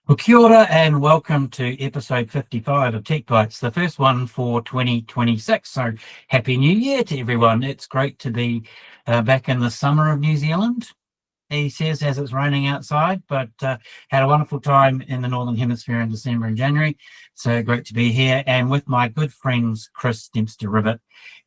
Well, kia ora and welcome to episode 55 of Tech Bites, the first one for 2026. So happy new year to everyone. It's great to be back in the summer of New Zealand, he says, as it's raining outside, but had a wonderful time in the Northern Hemisphere in December and January. So great to be here and with my good friends, Chris Dempster-Rivet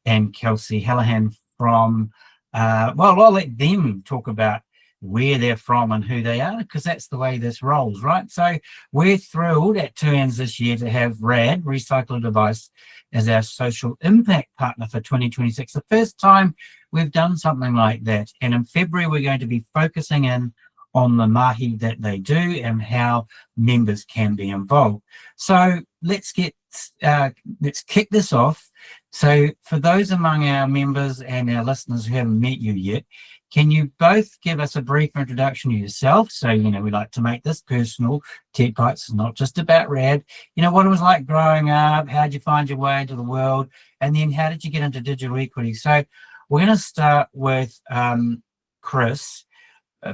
and Kelsey Hallahan from, I'll let them talk about where they're from and who they are, because that's the way this rolls, right? So we're thrilled at Two Ends this year to have RAD, Recycle Device, as our social impact partner for 2026. The first time we've done something like that. And in February, we're going to be focusing in on the mahi that they do and how members can be involved. So let's kick this off. So for those among our members and our listeners who haven't met you yet, can you both give us a brief introduction to yourself? So, we like to make this personal. Tech Bites is not just about RAD. What it was like growing up, how did you find your way into the world, and then how did you get into digital equity? So we're going to start with Chris,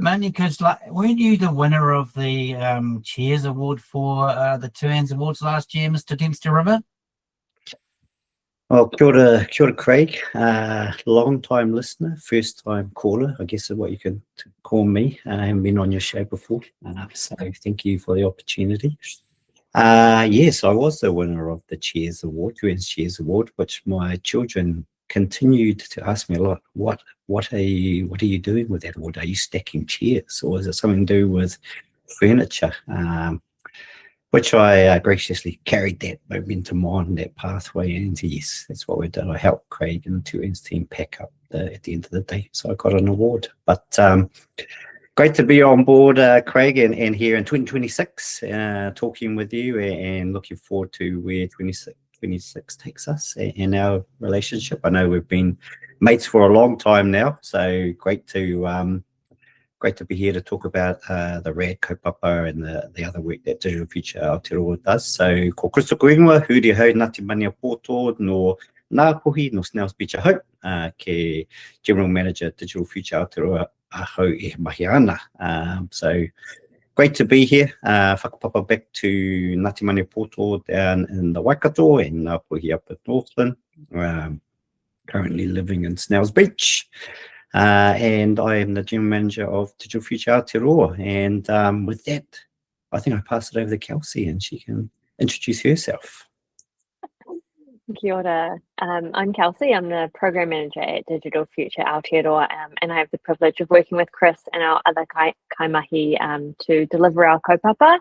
mainly because weren't you the winner of the Cheers Award for the Two Ends Awards last year, Mr. Dempster-Rivet? Well, kia ora, Craig. Long-time listener, first-time caller, I guess is what you can call me. I haven't been on your show before, so thank you for the opportunity. Yes, I was the winner of the Cheers Award, Two Ends Cheers Award, which my children continued to ask me a lot. What are you doing with that award? Are you stacking chairs, or is it something to do with furniture? Which I graciously carried that momentum on, that pathway, and yes, that's what we did. I helped Craig and the Two Ends team pack up at the end of the day, so I got an award. But great to be on board, Craig, and here in 2026, talking with you and looking forward to where 2026 takes us in our relationship. I know we've been mates for a long time now, so great to be here to talk about the RAD kaupapa and the other work that Digital Future Aotearoa does. So, ko Christopher Ingoa, huri hau Ngāti Maniapoto no Ngāpuhi no Snails Beach Hope, ke General Manager Digital Future Aotearoa ahau e mahi ana. So, great to be here. Whakapapa back to Ngāti Maniapoto down in the Waikato and Ngāpuhi up at Northland. Currently living in Snails Beach. And I am the General Manager of Digital Future Aotearoa. And with that, I think I pass it over to Kelsey and she can introduce herself. Kia ora. I'm Kelsey. I'm the Program Manager at Digital Future Aotearoa, and I have the privilege of working with Chris and our other kaimahi to deliver our kaupapa.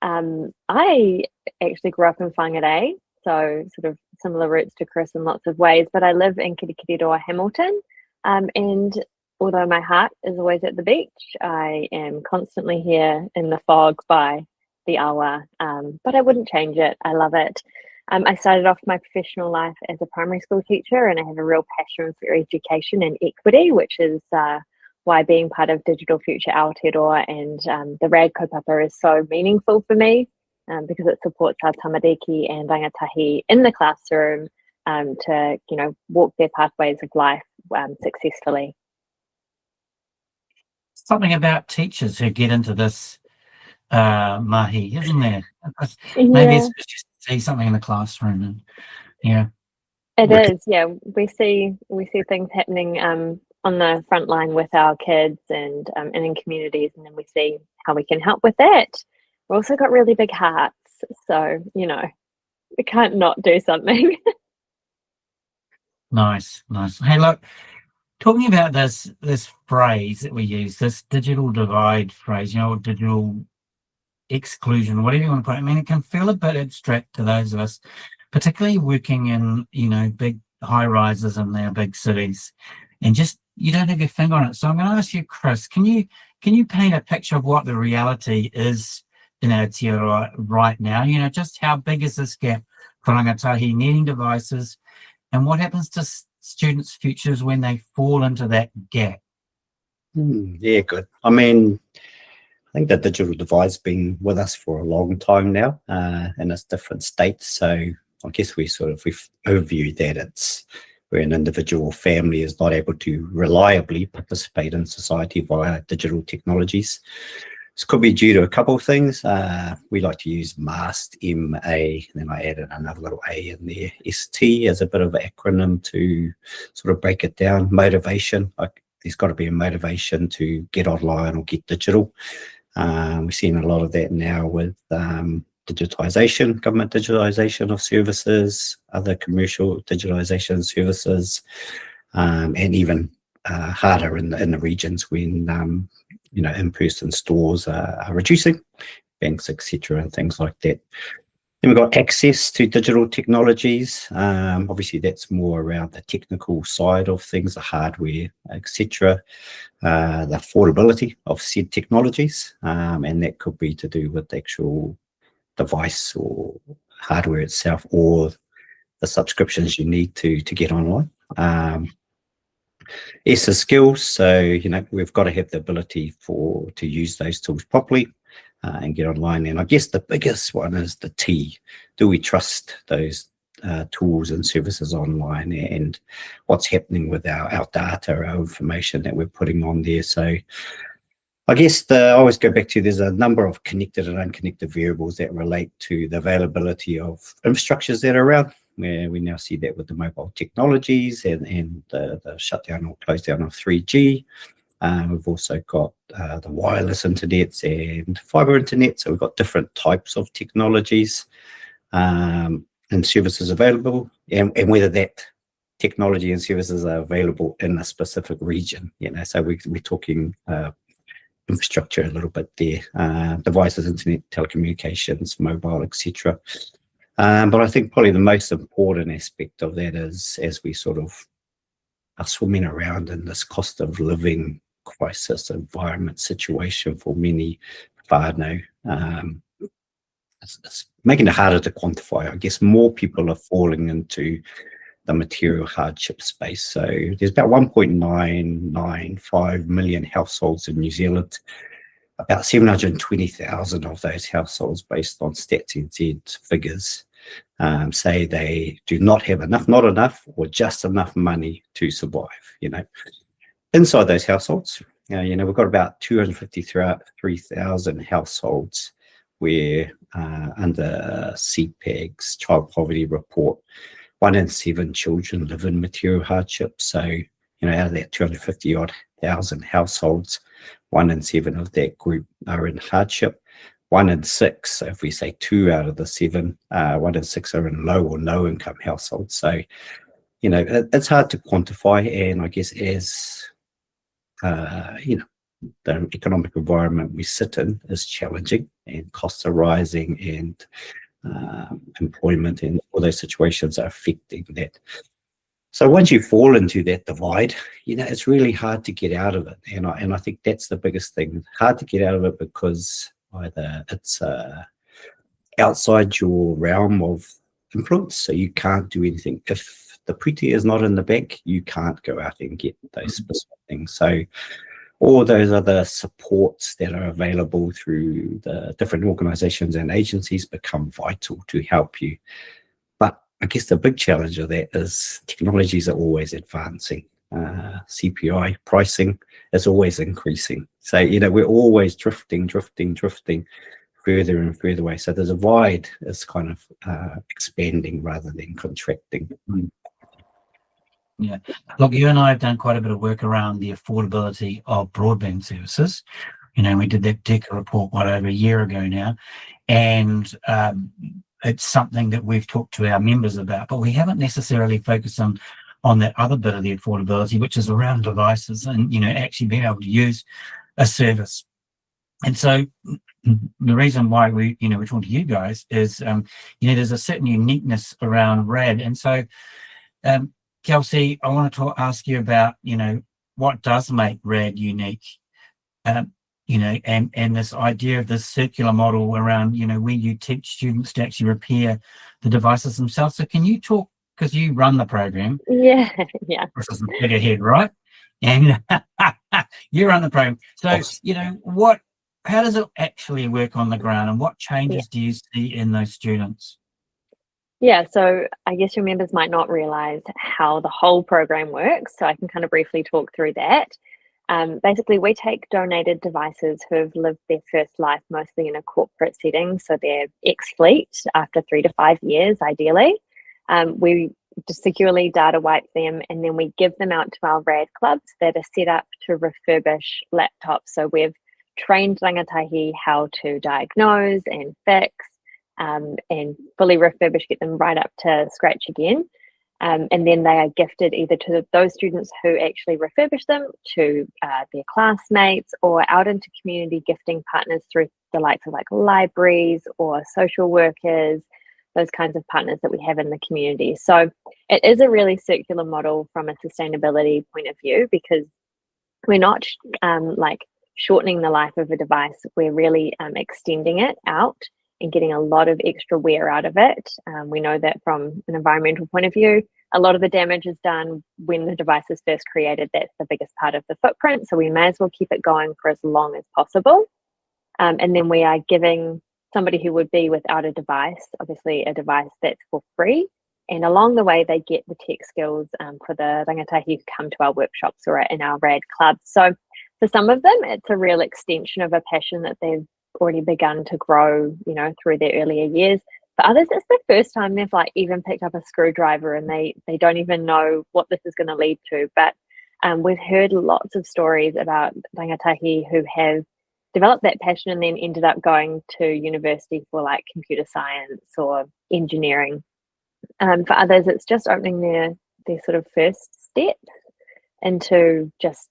I actually grew up in Whangarei, so sort of similar roots to Chris in lots of ways, but I live in Kirikiriroa, Hamilton. And although my heart is always at the beach, I am constantly here in the fog by the hour, but I wouldn't change it. I love it. I started off my professional life as a primary school teacher, and I have a real passion for education and equity, which is why being part of Digital Future Aotearoa and the RAD kaupapa is so meaningful for me, because it supports our tamariki and rangatahi in the classroom to walk their pathways of life successfully. Something about teachers who get into this mahi, isn't there? Yeah. Maybe it's just to see something in the classroom. And, yeah. It is, yeah. We see things happening on the front line with our kids and in communities, and then we see how we can help with that. We've also got really big hearts, so we can't not do something. Nice. Hey, look, talking about this phrase that we use, this digital divide phrase, digital exclusion, whatever you want to put it. I mean, it can feel a bit abstract to those of us, particularly working in, big high rises in their big cities, and just you don't have your finger on it. So I'm going to ask you, Chris, can you paint a picture of what the reality is in Aotearoa right now? Just how big is this gap for rangatahi needing devices? And what happens to students' futures when they fall into that gap? Yeah, good. I mean, I think the digital divide's been with us for a long time now, in its different states. So I guess we've overviewed that it's where an individual or family is not able to reliably participate in society via digital technologies. This could be due to a couple of things. We like to use MAST, MA, and then I added another little A in there, ST, as a bit of an acronym to sort of break it down. Motivation, there's got to be a motivation to get online or get digital. We're seeing a lot of that now with digitization, government digitization of services, other commercial digitization services, and even harder in the regions when in-person stores are reducing, banks, etc., and things like that. Then we've got access to digital technologies. Obviously, that's more around the technical side of things, the hardware, etc., the affordability of said technologies, and that could be to do with the actual device or hardware itself, or the subscriptions you need to get online. S is skills, so we've got to have the ability to use those tools properly and get online. And I guess the biggest one is the T. Do we trust those tools and services online, and what's happening with our data, our information that we're putting on there? So I guess I always go back to, there's a number of connected and unconnected variables that relate to the availability of infrastructures that are around, where we now see that with the mobile technologies and the shutdown or close down of 3G. We've also got the wireless internets and fiber internet. So we've got different types of technologies and services available, and whether that technology and services are available in a specific region. So we're talking infrastructure a little bit there, devices, internet, telecommunications, mobile, etc. But I think probably the most important aspect of that is, as we sort of are swimming around in this cost of living crisis environment situation for many whānau, it's making it harder to quantify. I guess more people are falling into the material hardship space. So there's about 1.995 million households in New Zealand. About 720,000 of those households, based on Stats NZ figures, say they do not have enough, not enough, or just enough money to survive. Inside those households, we've got about 253,000 households where under CPAG's child poverty report, 1 in 7 children live in material hardship. So, out of that 250,000 households, 1 in 7 of that group are in hardship. 1 in 6, so if we say 2 out of the 7, 1 in 6 are in low or no income households. So, it's hard to quantify. And I guess as, the economic environment we sit in is challenging, and costs are rising, and employment and all those situations are affecting that. So once you fall into that divide, it's really hard to get out of it. And I think that's the biggest thing. Hard to get out of it because either it's outside your realm of influence, so you can't do anything. If the pūtea is not in the bank, you can't go out and get those specific things. So all those other supports that are available through the different organizations and agencies become vital to help you. But I guess the big challenge of that is technologies are always advancing. CPI pricing is always increasing. So, we're always drifting further and further away. So the divide is kind of expanding rather than contracting. Yeah, look, you and I have done quite a bit of work around the affordability of broadband services. We did that DECA report over a year ago now, and it's something that we've talked to our members about, but we haven't necessarily focused on that other bit of the affordability, which is around devices and, actually being able to use a service. And so the reason why we're talking to you guys is, there's a certain uniqueness around RAD. And so, Kelsey, I want to ask you about, what does make RAD unique, and this idea of this circular model around, where you teach students to actually repair the devices themselves. So can you talk, because you run the program. Yeah. This is the figurehead, right? And you run the program. So, how does it actually work on the ground, and what changes do you see in those students? Yeah, so I guess your members might not realise how the whole program works, so I can kind of briefly talk through that. Basically, we take donated devices who have lived their first life mostly in a corporate setting, so they're ex-fleet after 3 to 5 years, ideally. We just securely data wipe them, and then we give them out to our RAD clubs that are set up to refurbish laptops. So we've trained rangatahi how to diagnose and fix and fully refurbish, get them right up to scratch again. And then they are gifted either to those students who actually refurbish them, to their classmates, or out into community gifting partners through the likes of like libraries or social workers, those kinds of partners that we have in the community. So it is a really circular model from a sustainability point of view, because we're not like shortening the life of a device, we're really extending it out and getting a lot of extra wear out of it. We know that from an environmental point of view, a lot of the damage is done when the device is first created. That's the biggest part of the footprint. So we may as well keep it going for as long as possible. And then we are giving somebody who would be without a device, obviously a device that's for free. And along the way, they get the tech skills for the rangatahi who come to our workshops or in our RAD clubs. So for some of them, it's a real extension of a passion that they've already begun to grow, you know, through their earlier years. For others, it's the first time they've like even picked up a screwdriver and they don't even know what this is going to lead to. But we've heard lots of stories about rangatahi who have developed that passion and then ended up going to university for like computer science or engineering. For others, it's just opening their sort of first step into just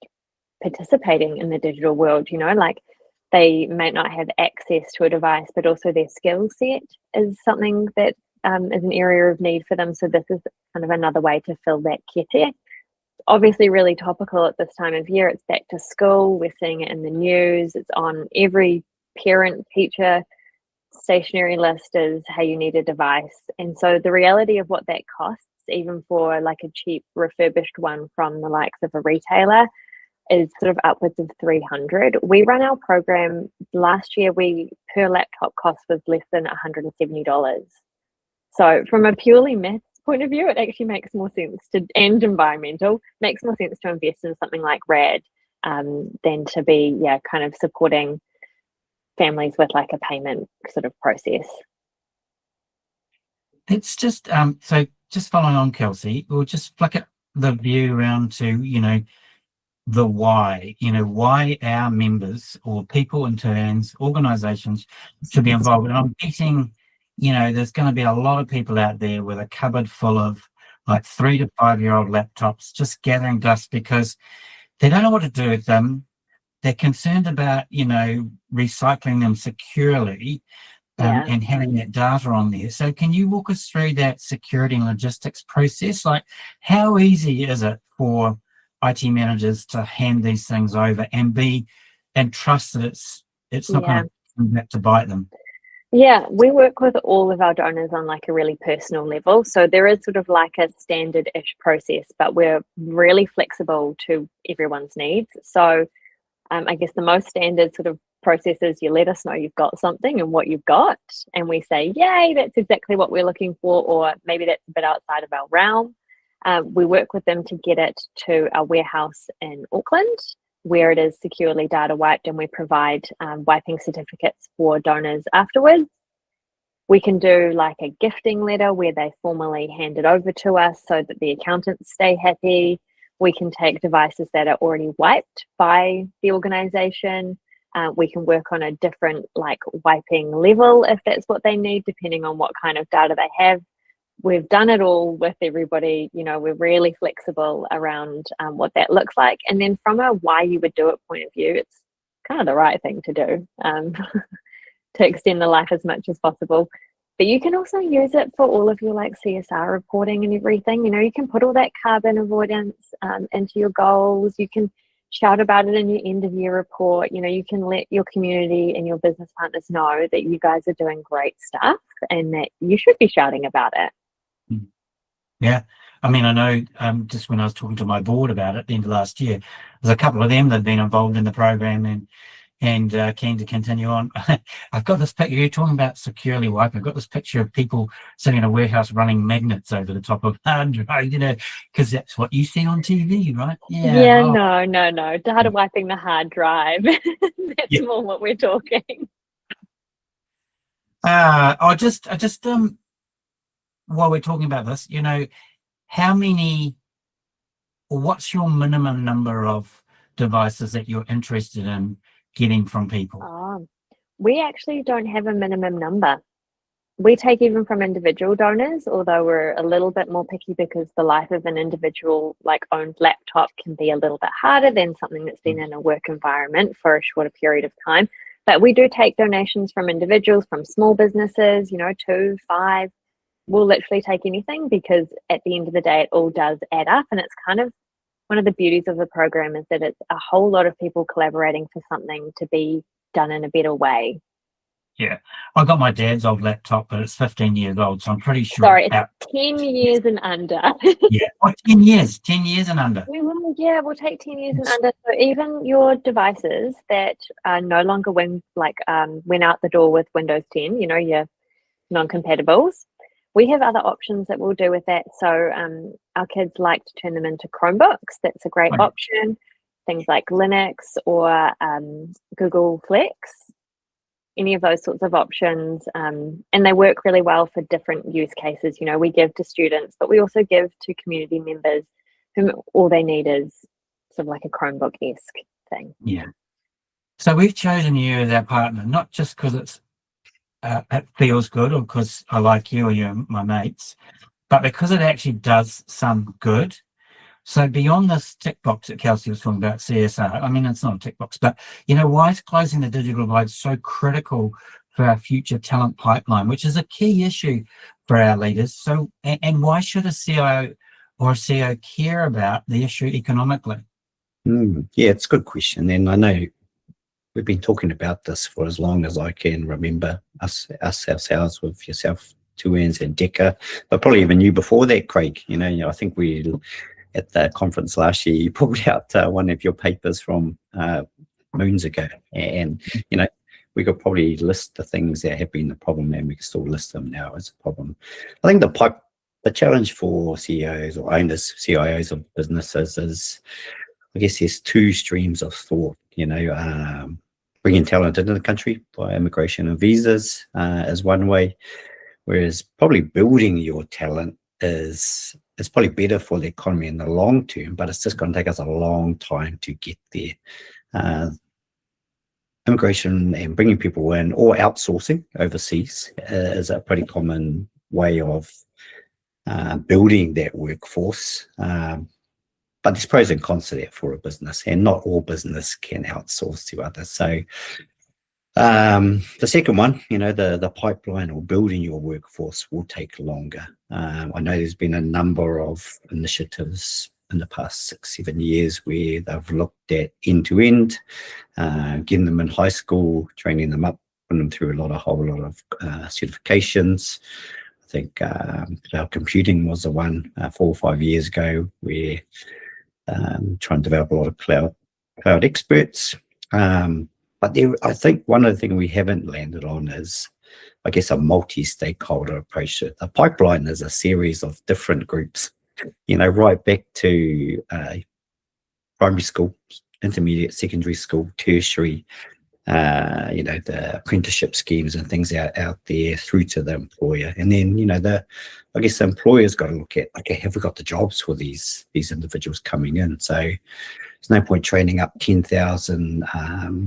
participating in the digital world, you know, like they might not have access to a device, but also their skill set is something that is an area of need for them. So this is kind of another way to fill that kete. Obviously really topical at this time of year. It's back to school. We're seeing it in the news. It's on every parent teacher stationery list is, hey, you need a device. And so the reality of what that costs, even for like a cheap refurbished one from the likes of a retailer, is sort of upwards of $300. We run our program last year, per laptop cost was less than $170. So from a purely maths point of view, it actually makes more sense and environmental, makes more sense to invest in something like RAD than to be, kind of supporting families with like a payment sort of process. It's just, so just following on, Kelsey, we'll just flick it the view around to, the why, why our members or people, interns, organizations should be involved. And I'm betting, there's going to be a lot of people out there with a cupboard full of like 3 to 5 year old laptops just gathering dust because they don't know what to do with them. They're concerned about, recycling them securely and having that data on there. So can you walk us through that security and logistics process? Like, how easy is it for IT managers to hand these things over and trust that it's not going to come back to bite them? Yeah, we work with all of our donors on like a really personal level. So there is sort of like a standard-ish process, but we're really flexible to everyone's needs. So I guess the most standard sort of process is you let us know you've got something and what you've got, and we say, yay, that's exactly what we're looking for, or maybe that's a bit outside of our realm. We work with them to get it to a warehouse in Auckland where it is securely data wiped, and we provide wiping certificates for donors afterwards. We can do like a gifting letter where they formally hand it over to us so that the accountants stay happy. We can take devices that are already wiped by the organization. We can work on a different like wiping level if that's what they need, depending on what kind of data they have. We've done it all with everybody. We're really flexible around what that looks like. And then from a why you would do it point of view, it's kind of the right thing to do to extend the life as much as possible. But you can also use it for all of your like CSR reporting and everything. You can put all that carbon avoidance into your goals. You can shout about it in your end of year report. You can let your community and your business partners know that you guys are doing great stuff and that you should be shouting about it. Yeah. I mean, I know just when I was talking to my board about it at the end of last year, there's a couple of them that have been involved in the program and, and keen to continue on. I've got this picture, you're talking about securely wipe. I've got this picture of people sitting in a warehouse running magnets over the top of hard drive, because that's what you see on TV, right? Yeah, Oh, no. Data wiping the hard drive. That's Yeah. more what we're talking. I just while we're talking about this, how many, or what's your minimum number of devices that you're interested in getting from people? We actually don't have a minimum number. We take even from individual donors, although we're a little bit more picky because the life of an individual owned laptop can be a little bit harder than something that's been in a work environment for a shorter period of time. But we do take donations from individuals, from small businesses, 2, 5. We'll literally take anything, because at the end of the day, it all does add up. And it's kind of one of the beauties of the program, is that it's a whole lot of people collaborating for something to be done in a better way. Yeah, I got my dad's old laptop, but it's 15 years old, so I'm pretty sure. Sorry, it's 10 years and under. Yeah, 10 years and under. We'll take 10 years and under. So even your devices that are no longer went out the door with Windows 10, your non-compatibles, we have other options that we'll do with that. So our kids like to turn them into Chromebooks. That's a great option. Things like Linux or Google Flex, any of those sorts of options. And they work really well for different use cases. We give to students, but we also give to community members whom all they need is sort of like a Chromebook-esque thing. Yeah. So we've chosen you as our partner, not just because it feels good or because I like you or you're my mates, but because it actually does some good. So beyond this tick box that Kelsey was talking about, CSR, I mean, it's not a tick box, but why is closing the digital divide so critical for our future talent pipeline, which is a key issue for our leaders? So, and why should a CIO or a CEO care about the issue economically? Yeah, it's a good question. And I know we've been talking about this for as long as I can remember, us ourselves, with yourself, Tuans, and Decker, but probably even you before that, Craig. I think we, at the conference last year, you pulled out one of your papers from moons ago, and we could probably list the things that have been the problem, and we can still list them now as a problem. I think the challenge for CEOs or owners, CIOs of businesses is, I guess there's two streams of thought. Bringing talent into the country by immigration and visas is one way, whereas probably building your talent is probably better for the economy in the long term, but it's just going to take us a long time to get there. Immigration and bringing people in, or outsourcing overseas, is a pretty common way of building that workforce. But there's pros and cons to that for a business, and not all business can outsource to others. So the second one, the pipeline or building your workforce will take longer. I know there's been a number of initiatives in the past 6-7 years where they've looked at end-to-end, getting them in high school, training them up, putting them through a whole lot of certifications. I think cloud computing was the one 4 or 5 years ago, where trying to develop a lot of cloud experts. But I think one of the things we haven't landed on is, I guess, a multi-stakeholder approach. The pipeline is a series of different groups, right back to primary school, intermediate, secondary school, tertiary, the apprenticeship schemes and things out there through to the employer. And then, I guess the employer's got to look at, okay, have we got the jobs for these individuals coming in? So there's no point training up 10,000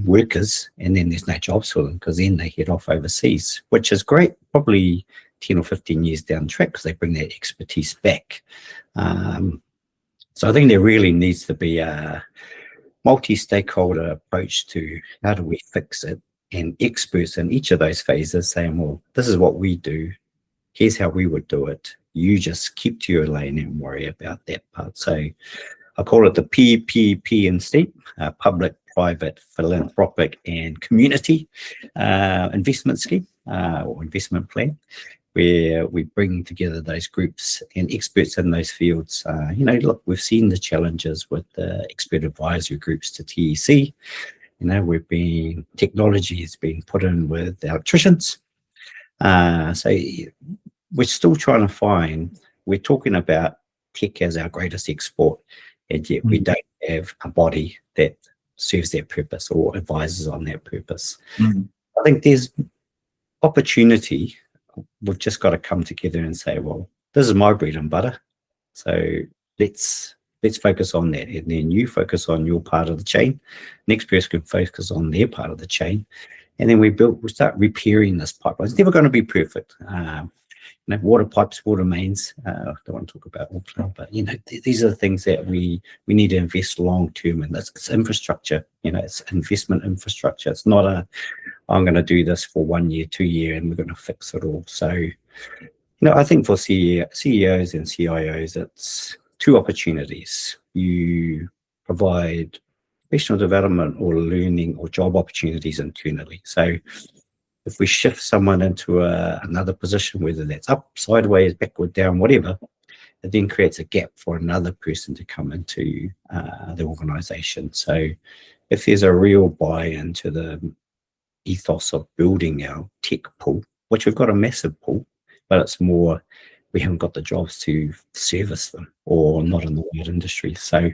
workers and then there's no jobs for them, because then they head off overseas, which is great, probably 10 or 15 years down the track, because they bring that expertise back. So I think there really needs to be a multi-stakeholder approach to how do we fix it, and experts in each of those phases saying, well, this is what we do, here's how we would do it, you just keep to your lane and worry about that part. So I call it the PPP and STEEP, public, private, philanthropic and community investment scheme or investment plan, where we bring together those groups and experts in those fields. Look, we've seen the challenges with the expert advisory groups to TEC, Technology has been put in with electricians. So we're still trying to find, we're talking about tech as our greatest export, and yet we don't have a body that serves that purpose or advises on that purpose. I think there's opportunity. We've just got to come together and say, well, this is my bread and butter, so let's focus on that, and then you focus on your part of the chain, next person can focus on their part of the chain, and then we start repairing this pipeline. It's never going to be perfect. Water pipes, water mains, I don't want to talk about all that, but these are the things that we need to invest long term in. It's infrastructure, it's investment infrastructure. It's not I'm going to do this for 1 year, 2 year, and we're going to fix it all. So I think for CEOs and CIOs, it's two opportunities. You provide professional development or learning or job opportunities internally. So if we shift someone into another position, whether that's up, sideways, backward, down, whatever, it then creates a gap for another person to come into the organization. So if there's a real buy-in to the ethos of building our tech pool, which we've got a massive pool, but it's more we haven't got the jobs to service them, or not in the right industry. So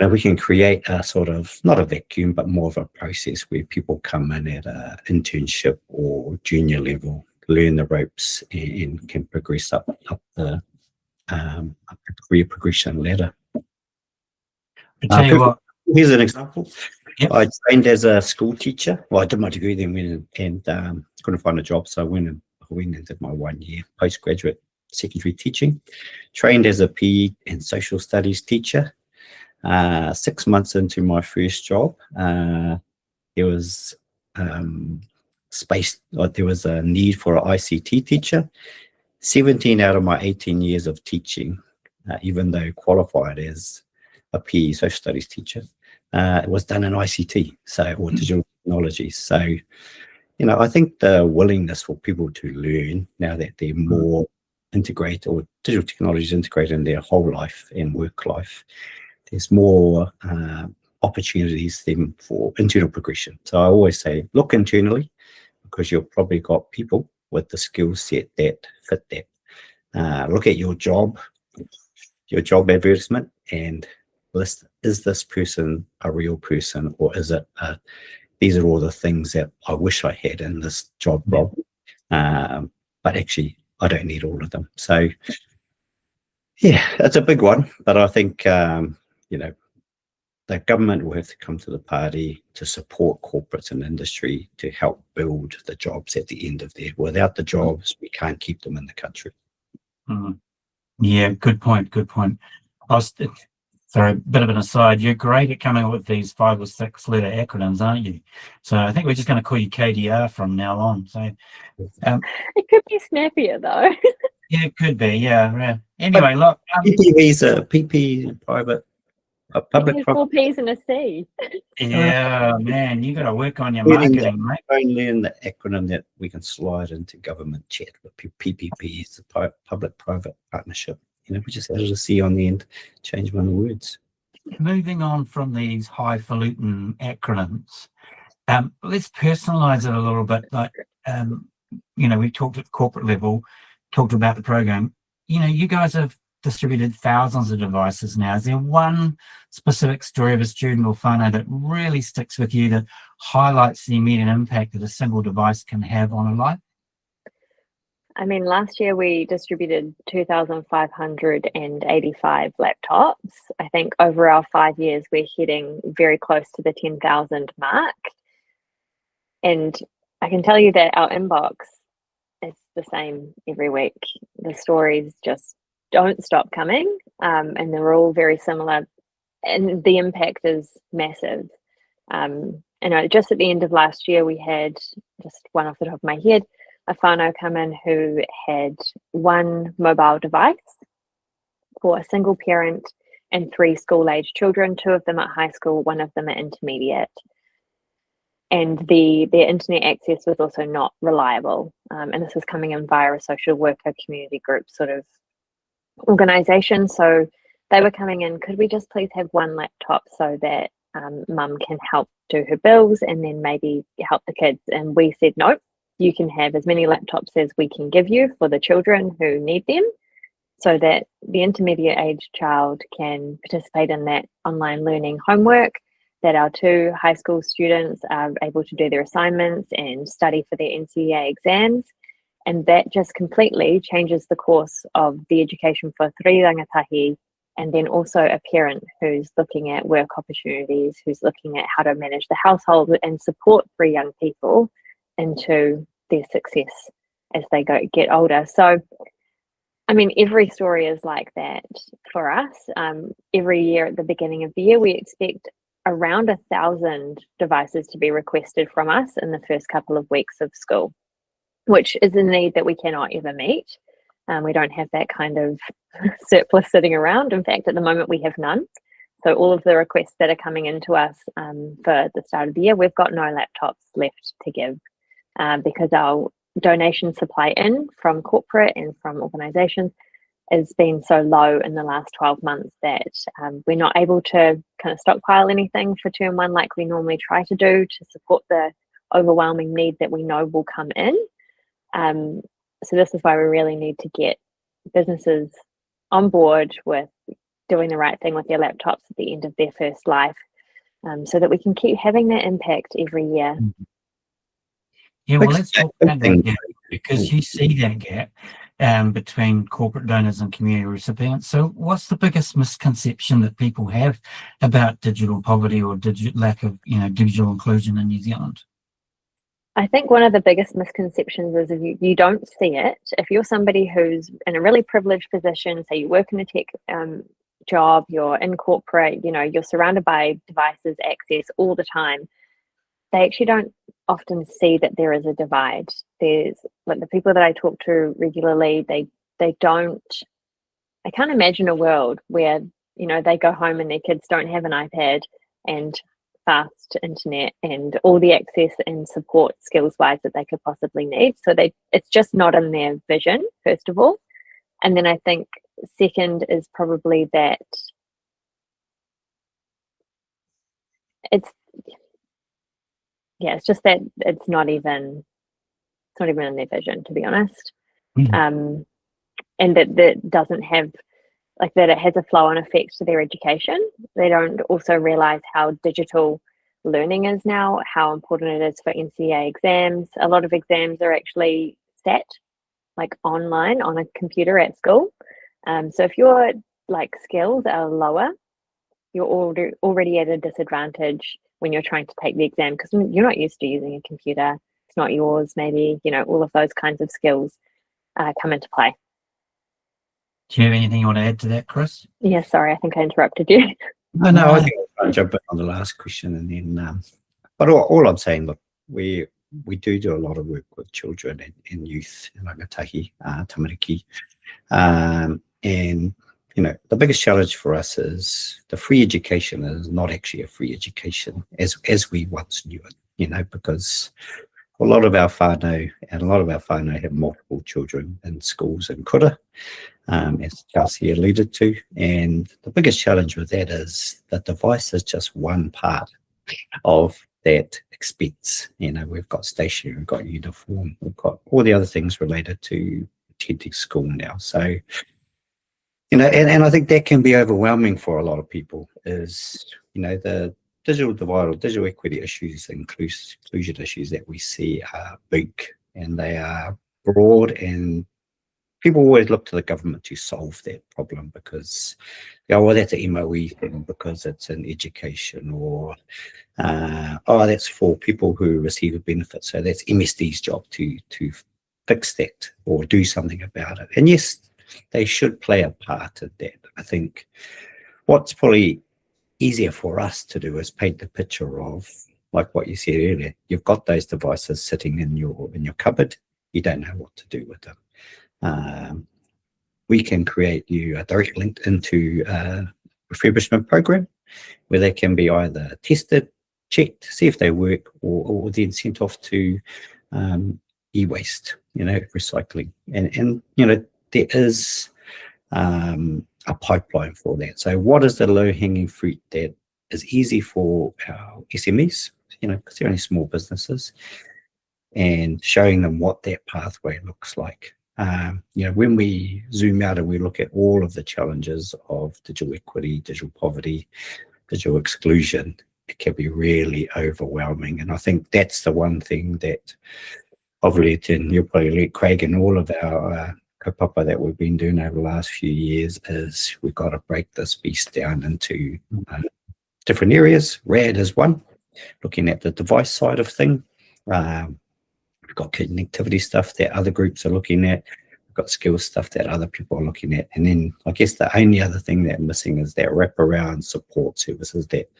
we can create a sort of, not a vacuum, but more of a process where people come in at an internship or junior level, learn the ropes, and can progress up the career progression ladder. I tell you what. Here's an example. Yep. I trained as a school teacher. Well, I did my degree, then went and couldn't find a job, so I went and did my 1 year postgraduate secondary teaching. Trained as a PE and social studies teacher. 6 months into my first job, there was there was a need for an ICT teacher. 17 out of my 18 years of teaching, even though qualified as a PE social studies teacher, it was done in ICT, or digital technologies. So, I think the willingness for people to learn now that they're more integrated, or digital technologies integrated in their whole life and work life, there's more opportunities then for internal progression. So I always say, look internally, because you've probably got people with the skill set that fit that. Look at your job advertisement, and list, is this person a real person, or is it these are all the things that I wish I had in this job role, but actually I don't need all of them. So yeah, it's a big one, but I think the government will have to come to the party to support corporates and industry to help build the jobs at the end of there. Without the jobs, we can't keep them in the country. Yeah, good point. Sorry, a bit of an aside. You're great at coming up with these 5 or 6 letter acronyms, aren't you? So I think we're just going to call you KDR from now on. So it could be snappier though. Yeah, it could be. Yeah. Anyway, look. PPV's a PP private. Public 4 P's and a C. Yeah, man, you got to work on your marketing, mate. Only in the acronym that we can slide into government chat. But PPP is the public-private partnership. We just added a C on the end, change one of the words. Moving on from these highfalutin acronyms, let's personalize it a little bit. Like, we talked at the corporate level, talked about the program. You guys have distributed thousands of devices now. Is there one specific story of a student or whānau that really sticks with you, that highlights the immediate impact that a single device can have on a life? I mean, last year we distributed 2,585 laptops. I think over our 5 years, we're heading very close to the 10,000 mark. And I can tell you that our inbox is the same every week. The stories just don't stop coming, and they're all very similar, and the impact is massive. Just at the end of last year, we had, just one off the top of my head, a whānau come in who had 1 mobile device for a single parent and 3 school-age children, 2 of them at high school, 1 of them at intermediate. And their internet access was also not reliable. And this was coming in via a social worker community group sort of organisation. So they were coming in, could we just please have 1 laptop so that mum can help do her bills and then maybe help the kids. And we said, no, you can have as many laptops as we can give you for the children who need them, so that the intermediate age child can participate in that online learning homework, that our 2 high school students are able to do their assignments and study for their NCEA exams. And that just completely changes the course of the education for 3 rangatahi, and then also a parent who's looking at work opportunities, who's looking at how to manage the household and support 3 young people into their success as they get older. So, I mean, every story is like that for us. Every year at the beginning of the year, we expect around 1,000 devices to be requested from us in the first couple of weeks of school, which is a need that we cannot ever meet. We don't have that kind of surplus sitting around. In fact, at the moment, we have none. So all of the requests that are coming into us for the start of the year, we've got no laptops left to give because our donation supply in from corporate and from organisations has been so low in the last 12 months that we're not able to kind of stockpile anything for term 1 like we normally try to do to support the overwhelming need that we know will come in. So this is why we really need to get businesses on board with doing the right thing with their laptops at the end of their first life, so that we can keep having that impact every year. Yeah, well, let's talk about that gap, because you see that gap between corporate donors and community recipients. So what's the biggest misconception that people have about digital poverty or lack of digital inclusion in New Zealand? I think one of the biggest misconceptions is if you don't see it. If you're somebody who's in a really privileged position, say you work in a tech job, you're in corporate, you're surrounded by devices, access all the time, they actually don't often see that there is a divide. There's like the people that I talk to regularly, they can't imagine a world where they go home and their kids don't have an iPad and fast internet and all the access and support skills wise that they could possibly need. So it's just not in their vision, first of all. And then I think second is probably that it's just that it's not even in their vision, to be honest. Mm. And that doesn't have that it has a flow-on effect to their education. They don't also realize how digital learning is now, how important it is for NCEA exams. A lot of exams are actually sat online on a computer at school. So if your skills are lower, you're already at a disadvantage when you're trying to take the exam because you're not used to using a computer. It's not yours, maybe, all of those kinds of skills come into play. Do you have anything you want to add to that, Chris? Yeah, sorry, I think I interrupted you. No, I think I'll jump in on the last question and then, but all I'm saying, look, we do a lot of work with children and youth in rangatahi, tamariki, and the biggest challenge for us is the free education is not actually a free education as we once knew it, because a lot of our whānau have multiple children in schools in kura, as Kelsey alluded to. And the biggest challenge with that is the device is just one part of that expense. We've got stationery, we've got uniform, we've got all the other things related to attending school now. So, and I think that can be overwhelming for a lot of people is, the digital divide or digital equity issues, inclusion issues that we see are big and they are broad, and people always look to the government to solve that problem because, that's an MOE thing because it's in education, or that's for people who receive a benefit. So that's MSD's job to fix that or do something about it. And yes, they should play a part in that. I think what's probably easier for us to do is paint the picture of, like what you said earlier, you've got those devices sitting in your cupboard, you don't know what to do with them. We can create you a direct link into a refurbishment program where they can be either tested, checked, see if they work, or then sent off to e-waste, recycling. And there is a pipeline for that. So what is the low-hanging fruit that is easy for our SMEs, because they're only small businesses, and showing them what that pathway looks like. When we zoom out and we look at all of the challenges of digital equity, digital poverty, digital exclusion, it can be really overwhelming. And I think that's the one thing that I've let in, you'll probably let Craig and all of our kaupapa that we've been doing over the last few years, is we've got to break this beast down into different areas. RAD is one, looking at the device side of thing. We've got connectivity stuff that other groups are looking at. We've got skills stuff that other people are looking at. And then I guess the only other thing that's missing is that wraparound support services that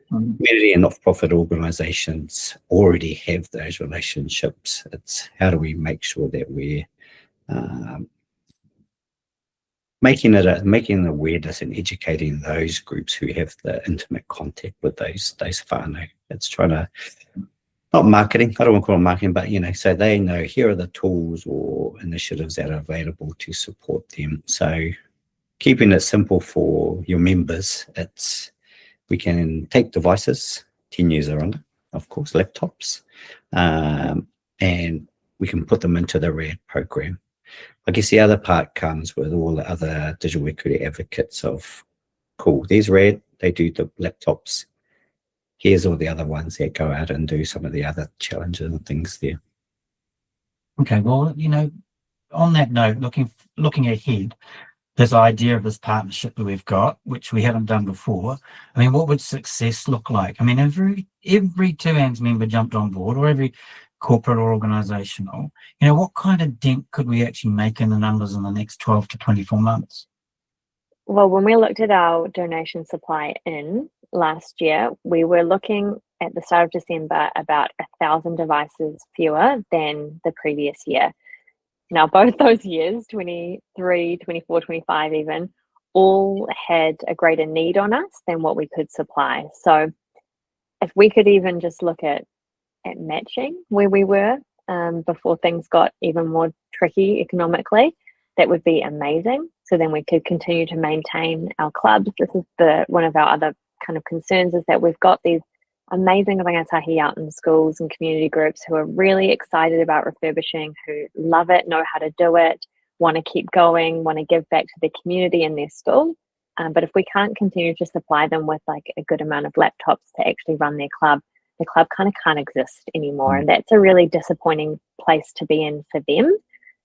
community and not-for-profit organisations already have those relationships. It's how do we make sure that we're making awareness and educating those groups who have the intimate contact with those whānau. It's trying to, not marketing, I don't want to call it marketing, but so they know here are the tools or initiatives that are available to support them. So keeping it simple for your members, we can take devices, 10 years or under, of course, laptops, and we can put them into the RAD program. I guess the other part comes with all the other digital equity advocates of, cool, there's RAD, they do the laptops. Here's all the other ones that go out and do some of the other challenges and things there. Okay, well, on that note, looking ahead, this idea of this partnership that we've got, which we haven't done before, I mean, what would success look like? I mean, every 2ANZ member jumped on board, or every corporate or organisational, what kind of dent could we actually make in the numbers in the next 12 to 24 months? Well, when we looked at our donation supply in last year, we were looking at the start of December about 1,000 devices fewer than the previous year. Now, both those years, 23, 24, 25 even, all had a greater need on us than what we could supply. So if we could even just look at matching where we were before things got even more tricky economically, that would be amazing. So then we could continue to maintain our clubs. This is one of our other kind of concerns, is that we've got these amazing rangatahi out in schools and community groups who are really excited about refurbishing, who love it, know how to do it, want to keep going, want to give back to the community in their school. But if we can't continue to supply them with like a good amount of laptops to actually run their club, the club kind of can't exist anymore. And that's a really disappointing place to be in for them,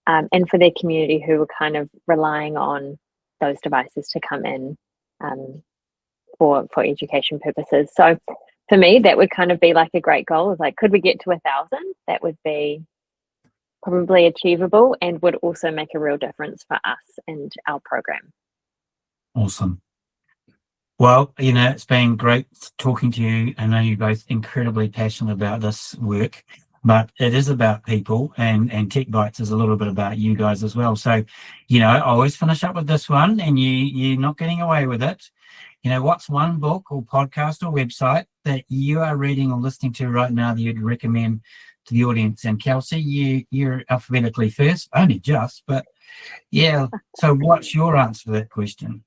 and for their community who are kind of relying on those devices to come in for education purposes. So for me, that would kind of be like a great goal, is like, could we get to 1,000? That would be probably achievable and would also make a real difference for us and our program. Awesome. Well, it's been great talking to you. I know you're both incredibly passionate about this work, but it is about people, and Tech Bites is a little bit about you guys as well. So, I always finish up with this one, and you're not getting away with it. What's one book or podcast or website that you are reading or listening to right now that you'd recommend to the audience? And Kelsey, you're alphabetically first, only just, but yeah. So what's your answer to that question?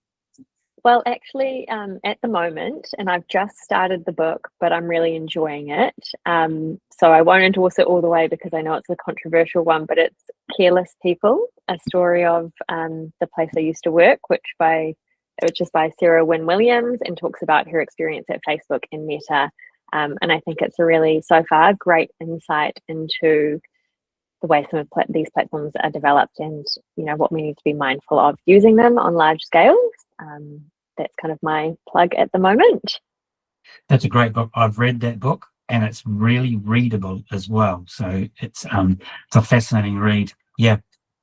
Well, actually, at the moment, and I've just started the book, but I'm really enjoying it. So I won't endorse it all the way because I know it's a controversial one, but it's Careless People, a story of the place I used to work, which is by Sarah Wynne Williams, and talks about her experience at Facebook and Meta. And I think it's a really, so far, great insight into the way some of these platforms are developed, and what we need to be mindful of using them on large scales. That's kind of my plug at the moment. That's a great book. I've read that book, and it's really readable as well. So it's a fascinating read. Yeah,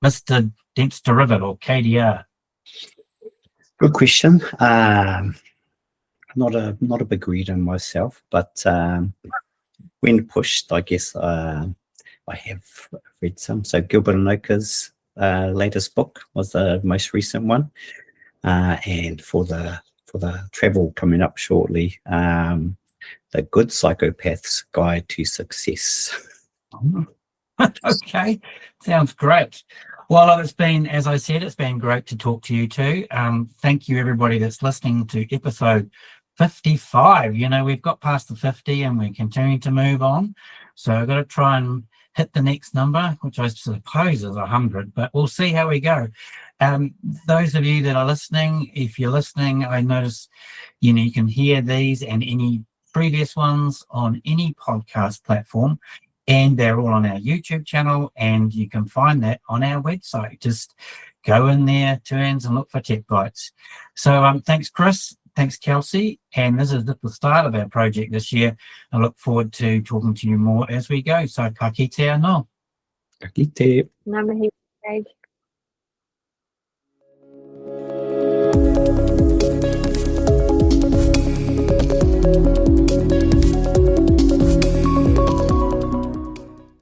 Mr. Dempster Rivet, or KDR. Good question. Not a big reader myself, but when pushed, I guess I have read some. So Gilbert Anoka's latest book was the most recent one, and for the travel coming up shortly, The Good Psychopath's Guide to Success. Okay, sounds great. Well, it's been, as I said, it's been great to talk to you two. Thank you, everybody that's listening to episode 55. We've got past the 50 and we're continuing to move on. So I've got to try and hit the next number, which I suppose is 100, but we'll see how we go. Those of you that are listening, if you're listening, I notice, you can hear these and any previous ones on any podcast platform, and they're all on our YouTube channel, and you can find that on our website. Just go in there, turns, and look for Tech Bites. So thanks, Chris. Thanks, Kelsey. And this is the start of our project this year. I look forward to talking to you more as we go. So ka kite anō. Ka kite. Ngā mihi, Craig.